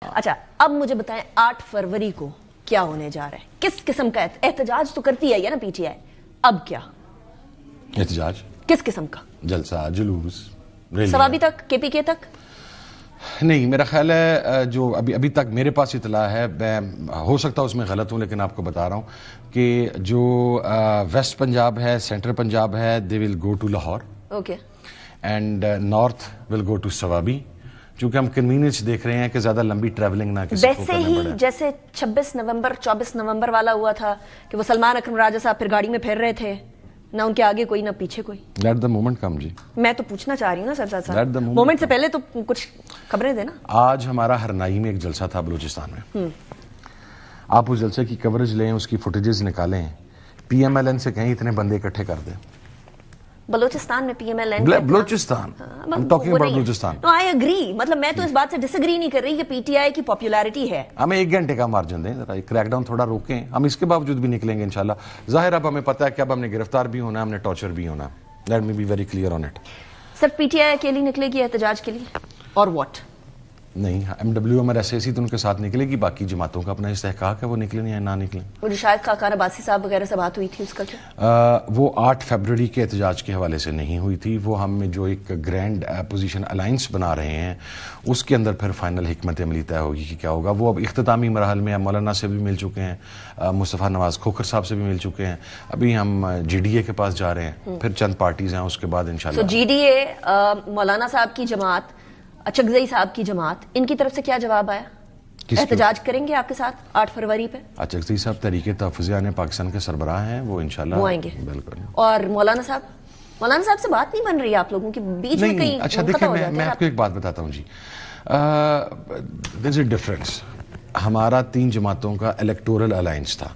اچھا اب مجھے بتائیں 8 فروری کو کیا ہونے جا رہا ہے؟ کس قسم کا احتجاج تو کرتی ہے نا پی ٹی آئی، اب کیا احتجاج؟ کس قسم کا؟ جلسہ، جلوس، ثوابی تک، کے پی کے تک؟ نہیں، میرا خیال ہے جو ابھی تک میرے پاس اطلاع ہے، میں ہو سکتا ہے اس میں غلط ہوں لیکن آپ کو بتا رہا ہوں کہ جو ویسٹ پنجاب ہے، سینٹرل پنجاب ہے، they will go to Lahore, okay, and north will go to Swabi, چونکہ ہم کنوینئنس دیکھ رہے ہیں کہ زیادہ لمبی ٹریولنگ نہ کسی کو کرنا پڑے۔ ویسے ہی جیسے 26 نومبر 24 نومبر والا ہوا تھا کہ وہ سلمان اکرم راجہ صاحب پھر گاڑی میں پھر رہے تھے، نہ ان کے آگے کوئی نہ پیچھے کوئی۔ لیٹ دا مومنٹ کم جی، میں تو پوچھنا چاہ رہی ہوں نا سرزاد صاحب، مومنٹ سے پہلے تو کچھ خبریں دیں نا۔ آج ہمارا ہرنائی میں ایک جلسہ تھا بلوچستان میں، آپ اس جلسے کی کوریج لیں، اس کی فوٹیجز نکالیں، پی ایم ایل این سے کہیں اتنے بندے اکٹھے کر دیں۔ بلوچستان میں P M L N, Balochistan, I'm talking about Balochistan. No, I agree، مطلب میں تو اس بات سے ڈس ایگری نہیں کر رہی کہ پی ٹی آئی کی پاپولیرٹی ہے۔ ہمیں 1 گھنٹے کا مارجن دیں، ذرا کریک ڈاؤن تھوڑا روکیں، ہم اس کے باوجود بھی نکلیں گے انشاءاللہ۔ ظاہر اب ہمیں پتہ ہے کہ اب ہم نے گرفتار بھی ہونا ہے، ہم نے ٹارچر بھی ہونا ہے۔ Let me be very clear on it۔ صرف پی ٹی آئی اکیلی نکلے گی احتجاج کے لیے اور واٹ؟ نہیں، M W M R S A C تو ان کے ساتھ نکلے گی، باقی جماعتوں کا اپنا استحقاق ہے، وہ نکلیں یا نہ نکلیں۔ وہ جو شاید خاقان عباسی صاحب وغیرہ سے بات ہوئی تھی، اس کا کیا؟ وہ 8 فروری کے احتجاج کے حوالے سے نہیں ہوئی تھی، وہ ہم جو ایک گرینڈ اپوزیشن الائنس بنا رہے ہیں اس کے اندر پھر فائنل حکمت عملی طے ہوگی کہ کیا ہوگا۔ وہ اب اختتامی مراحل میں مولانا سے بھی مل چکے ہیں، مصطفیٰ نواز کھوکھر صاحب سے بھی مل چکے ہیں، ابھی ہم جی ڈی اے کے پاس جا رہے ہیں، پھر چند پارٹیز ہیں اس کے بعد انشاءاللہ۔ جی ڈی اے، مولانا صاحب کی جماعت، اچکزئی صاحب کی جماعت، ان کی طرف سے کیا جواب آیا؟ احتجاج کریں گے آپ کے ساتھ 8 فروری پہ؟ اچکزئی صاحب تحریک تحفظ عام پاکستان کے سربراہ ہیں، وہ انشاءاللہ وہ آئیں گے۔ بالکل۔ اور مولانا صاحب سے بات نہیں بن رہی آپ لوگوں کی بیچ میں کہیں؟ اچھا دیکھیں، میں آپ کو ایک بات بتاتا ہوں جی، there's a difference۔ ہمارا 3 جماعتوں کا الیکٹورل الائنس تھا،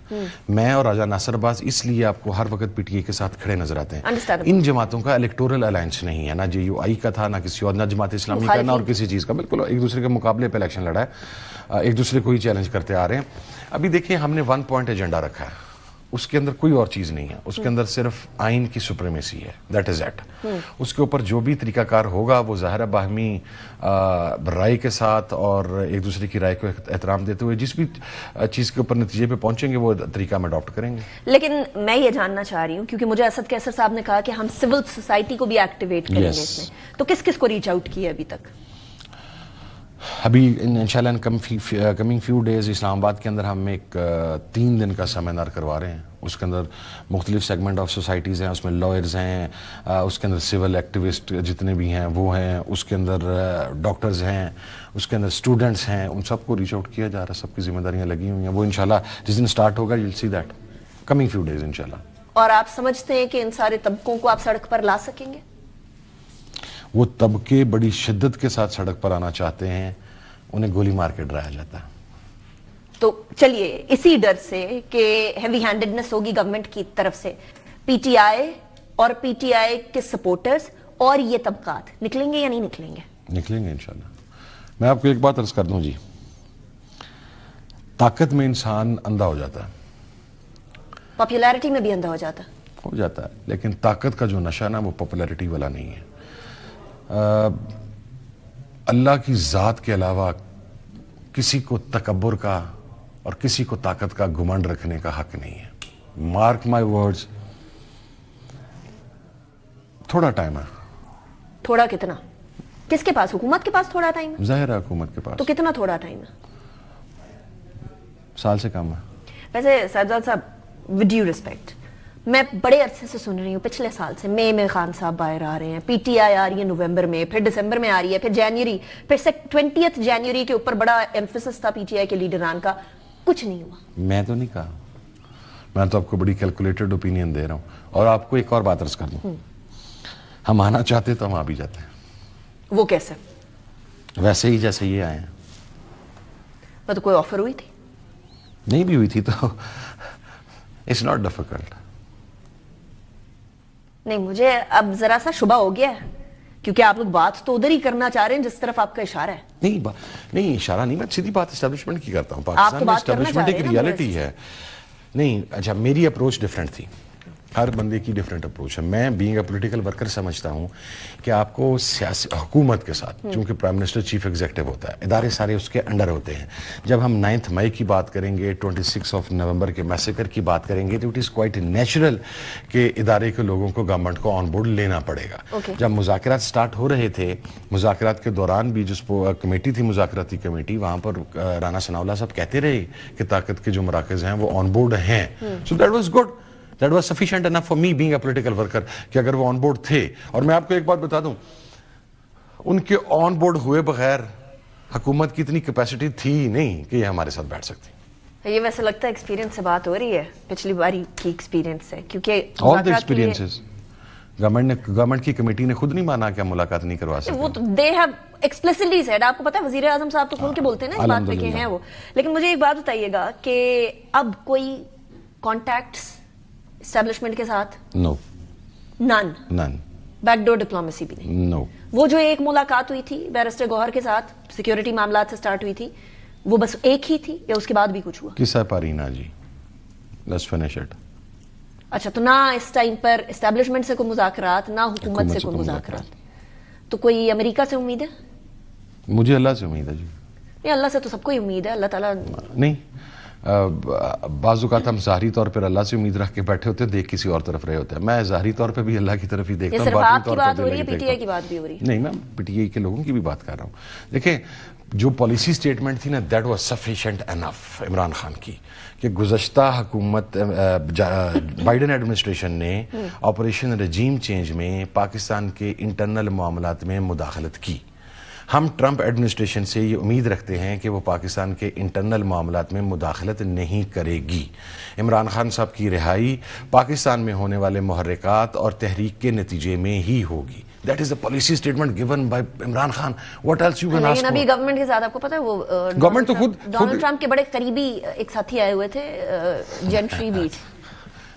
میں اور راجہ ناصر عباس اس لیے آپ کو ہر وقت پی ٹی اے کے ساتھ کھڑے نظر آتے ہیں۔ ان جماعتوں کا الیکٹورل الائنس نہیں ہے، نہ جے یو آئی کا تھا، نہ کسی اور، نہ جماعت اسلامی کا، نہ اور کسی چیز کا، بالکل ایک دوسرے کے مقابلے پہ الیکشن لڑا ہے، ایک دوسرے کو ہی چیلنج کرتے آ رہے ہیں۔ ابھی دیکھیں ہم نے 1 پوائنٹ ایجنڈا رکھا ہے، اس کے اندر کوئی اور چیز نہیں ہے، اس کے اندر صرف آئین کی سپریمیسی ہے، دیٹ از ایٹ۔ اس کے اوپر جو بھی طریقہ کار ہوگا وہ ظاہر باہمی رائے کے ساتھ اور ایک دوسرے کی رائے کو احترام دیتے ہوئے جس بھی چیز کے اوپر نتیجے پہ پہنچیں گے وہ طریقہ ہم اڈاپٹ کریں گے۔ لیکن میں یہ جاننا چاہ رہی ہوں کیونکہ مجھے اسد کیسر صاحب نے کہا کہ ہم سول سوسائٹی کو بھی ایکٹیویٹ کریں گے اس میں، تو کس کس کو ریچ آؤٹ کیا ابھی تک؟ ابھی انشاءاللہ کمنگ فیو ڈیز اسلام آباد کے اندر ہم ایک 3 دن کا سیمینار کروا رہے ہیں، اس کے اندر مختلف سیگمنٹ آف سوسائٹیز ہیں، اس میں لائرز ہیں، اس کے اندر سول ایکٹیوسٹ جتنے بھی ہیں وہ ہیں، اس کے اندر ڈاکٹرز ہیں، اس کے اندر اسٹوڈنٹس ہیں، ان سب کو ریچ آؤٹ کیا جا رہا ہے، سب کی ذمہ داریاں لگی ہوئی ہیں، وہ انشاءاللہ جس دن سٹارٹ ہوگا you'll see that coming few days انشاءاللہ۔ اور آپ سمجھتے ہیں کہ ان سارے طبقوں کو آپ سڑک پر لا سکیں گے؟ وہ طبقے بڑی شدت کے ساتھ سڑک پر آنا چاہتے ہیں، انہیں گولی مار کے ڈرایا جاتا ہے۔ تو چلیے اسی ڈر سے کہ ہیوی ہینڈڈنس ہوگی گورنمنٹ کی طرف سے، پی ٹی آئی اور پی ٹی آئی کے سپورٹرز اور یہ طبقات نکلیں گے یا نہیں نکلیں گے؟ نکلیں گے انشاءاللہ۔ میں آپ کو ایک بات عرض کر دوں جی، طاقت میں انسان اندھا ہو جاتا ہے، پاپولیرٹی میں بھی اندھا ہو جاتا ہے، لیکن طاقت کا جو نشہ نا وہ پاپولیرٹی والا نہیں ہے۔ اللہ کی ذات کے علاوہ کسی کو تکبر کا اور کسی کو طاقت کا گھمنڈ رکھنے کا حق نہیں ہے۔ مارک مائی ورڈز، تھوڑا ٹائم ہے۔ تھوڑا کتنا؟ کس کے پاس؟ حکومت کے پاس تھوڑا ٹائم ہے؟ ظاہر ہے حکومت کے پاس۔ تو کتنا تھوڑا ٹائم ہے؟ سال سے کم ہے۔ ویسے سرزاد صاحب ود ڈیو ریسپیکٹ، میں بڑے عرصے سے سن رہی ہوں، پچھلے سال سے مئی میں خان صاحب باہر آ رہے ہیں، پی ٹی آئی آ رہی ہے نومبر میں، پھر دسمبر میں آ رہی ہے، پھر جنوری، پھر 20 جنوری کے اوپر بڑا ایمفیسس تھا پی ٹی آئی کے لیڈران کا، کچھ نہیں ہوا۔ میں تو نہیں کہا، میں تو آپ کو بڑی کیلکولیٹڈ اوپینین دے رہا ہوں، اور آپ کو ایک اور بات عرض کر دوں، ہم آنا چاہتے تو ہم آ بھی جاتے ہیں۔ وہ کیسے؟ ویسے ہی جیسے یہ آئے ہیں۔ تو کوئی آفر ہوئی تھی؟ نہیں بھی ہوئی تھی تو اٹس ناٹ ڈیفیکلٹ۔ نہیں، مجھے اب ذرا سا شبہ ہو گیا ہے کیونکہ آپ لوگ بات تو ادھر ہی کرنا چاہ رہے ہیں جس طرف آپ کا اشارہ ہے۔ نہیں اشارہ نہیں، میں سیدھی بات اسٹیبلشمنٹ کی کرتا ہوں، پاکستان میں اسٹیبلشمنٹ ایک ریالٹی ہے۔ نہیں اچھا، میری اپروچ ڈیفرنٹ تھی، ہر بندے کی ڈفرینٹ اپروچ ہے. میں بینگ اے پولیٹیکل ورکر سمجھتا ہوں کہ آپ کو سیاسی حکومت کے ساتھ, چونکہ پرائم منسٹر چیف ایگزیکٹو ہوتا ہے, ادارے سارے اس کے انڈر ہوتے ہیں. جب ہم 9 مئی کی بات کریں گے, 26 نومبر کے میسیکر کی بات کریں گے, تو اٹ از کوائٹ نیچرل کہ ادارے کے لوگوں کو گورنمنٹ کو آن بورڈ لینا پڑے گا. جب مذاکرات سٹارٹ ہو رہے تھے, مذاکرات کے دوران بھی جو کمیٹی تھی, مذاکراتی کمیٹی, وہاں پر رانا ثناء اللہ صاحب کہتے رہے کہ طاقت کے جو مراکز ہیں وہ آن بورڈ ہیں. So that was good. That was sufficient enough for me being a political worker کہ اگر وہ آن بورڈ تھے. اور میں آپ کو ایک بات بتا دوں, ان کے آن بورڈ ہوئے بغیر حکومت کی اتنی کیپیسٹی تھی نہیں کہ یہ ہمارے ساتھ بیٹھ سکتی. یہ ویسے لگتا ہے ایکسپیرینس سے بات ہو رہی ہے, پچھلی باری کی ایکسپیرینس سے, کیونکہ all the experiences گورنمنٹ کی کمیٹی نے خود نہیں مانا کہ ہم ملاقات نہیں کروا سکتے. وہ تو they have explicitly said, آپ کو پتا ہے وزیر اعظم صاحب تو کھول کے بولتے ہیں نا اس بات پہ کہ ہیں وہ. لیکن مجھے ایک بات بتائیے گا کہ اب کوئی کانٹیکٹس اسٹیبلشمنٹ کے ساتھ؟ نو, نن. بیک ڈور ڈپلومیسی بھی نہیں. نو. وہ جو ایک ملاقات ہوئی تھی بیرسٹر گوہر کے ساتھ, سیکیورٹی معاملات سے سٹارٹ ہوئی تھی, وہ بس ایک ہی تھی یا اس کے بعد بھی کچھ ہوا؟ قصہ پارینا جی, لیٹس فنش اٹ. اچھا, تو نہ اس ٹائم پر اسٹیبلشمنٹ سے کوئی مذاکرات, نہ حکومت سے کوئی مذاکرات. تو کوئی امریکہ سے امید ہے؟ مجھے اللہ سے امید ہے جی. نہیں, اللہ سے تو سب کو ہی امید ہے, اللہ تعالیٰ نہیں. بعض اوقات ہم ظاہری طور پر اللہ سے امید رکھ کے بیٹھے ہوتے ہیں, دیکھ کسی اور طرف رہے ہوتے ہیں. میں ظاہری طور پہ بھی اللہ کی طرف ہی دیکھتا ہوں. صرف آپ کی بات ہو رہی ہے, پی ٹی آئی کی بات بھی ہو رہی ہے؟ نہیں, میں پی ٹی آئی کے لوگوں کی بھی بات کر رہا ہوں. دیکھیں, جو پالیسی سٹیٹمنٹ تھی نا, دیٹ واز سفیشینٹ انف عمران خان کی, کہ گزشتہ حکومت بائیڈن ایڈمنسٹریشن نے آپریشن رجیم چینج میں پاکستان کے انٹرنل معاملات میں مداخلت کی. ہم ٹرمپ ایڈمنسٹریشن سے یہ امید رکھتے ہیں کہ وہ پاکستان کے انٹرنل معاملات میں مداخلت نہیں کرے گی. عمران خان صاحب کی رہائی پاکستان میں ہونے والے محرکات اور تحریک کے نتیجے میں ہی ہوگی. That is the policy statement given by Imran Khan. What else you can ask for? لیکن ابھی گورنمنٹ کے ساتھ آپ کو پتا ہے وہ گورنمنٹ تو خود ڈونلڈ ٹرمپ کے بڑے قریبی ایک ساتھی آئے ہوئے تھے, جینٹری بیچ,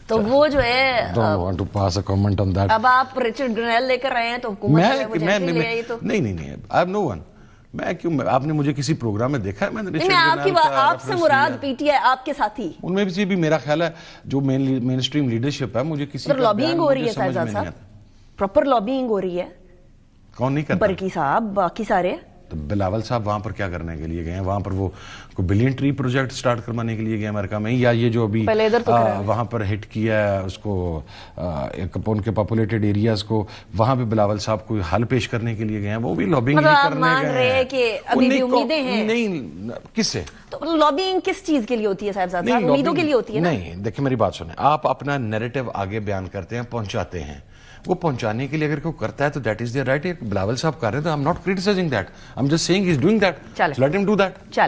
تو وہ جو ہے don't want to pass a comment on that. اب آپ رچرڈ گرنیل لے کر رہے ہیں تو حکومت نہیں, I have no one. میں کیوں, آپ نے مجھے کسی پروگرام میں دیکھا ہے؟ میں آپ کی آپ سے مراد پی ٹی آئی آپ کے ساتھی, ان میں بھی میرا خیال ہے جو مین اسٹریم لیڈرشپ ہے, مجھے کسی لابینگ ہو رہی ہے صاحب صاحب, پراپر لابینگ ہو رہی ہے. کون نہیں کرتا؟ برکی صاحب, باقی سارے. بلاول صاحب وہاں پر کیا کرنے کے لیے گئے ہیں؟ وہاں پر وہ کوئی بلین ٹری پروجیکٹ سٹارٹ کروانے کے لیے گئے امریکہ میں, یا یہ جو ابھی وہاں پر ہٹ کیا ہے اس کو, ان کے پاپولیٹڈ ایریاز کو, وہاں پہ بلاول صاحب کو حل پیش کرنے کے لیے گئے ہیں. وہ بھی لابنگ کرنے گئے ہیں. کہ ابھی بھی امیدیں ہیں؟ نہیں, کس سے؟ تو لابنگ کس چیز کے لیے ہوتی ہے صاحب صاحب؟ امیدوں کے لیے ہوتی ہے نا. نہیں, دیکھیں میری بات سنیں, آپ اپنا نیریٹو آگے بیان کرتے ہیں, پہنچاتے ہیں. وہ پہنچانے کے لیے اگر کوئی کرتا ہے تو that is there right. Bilawal صاحب کر رہے ہیں تو I am not criticising that, I am just saying he is doing that, let ہم ڈو دیٹ.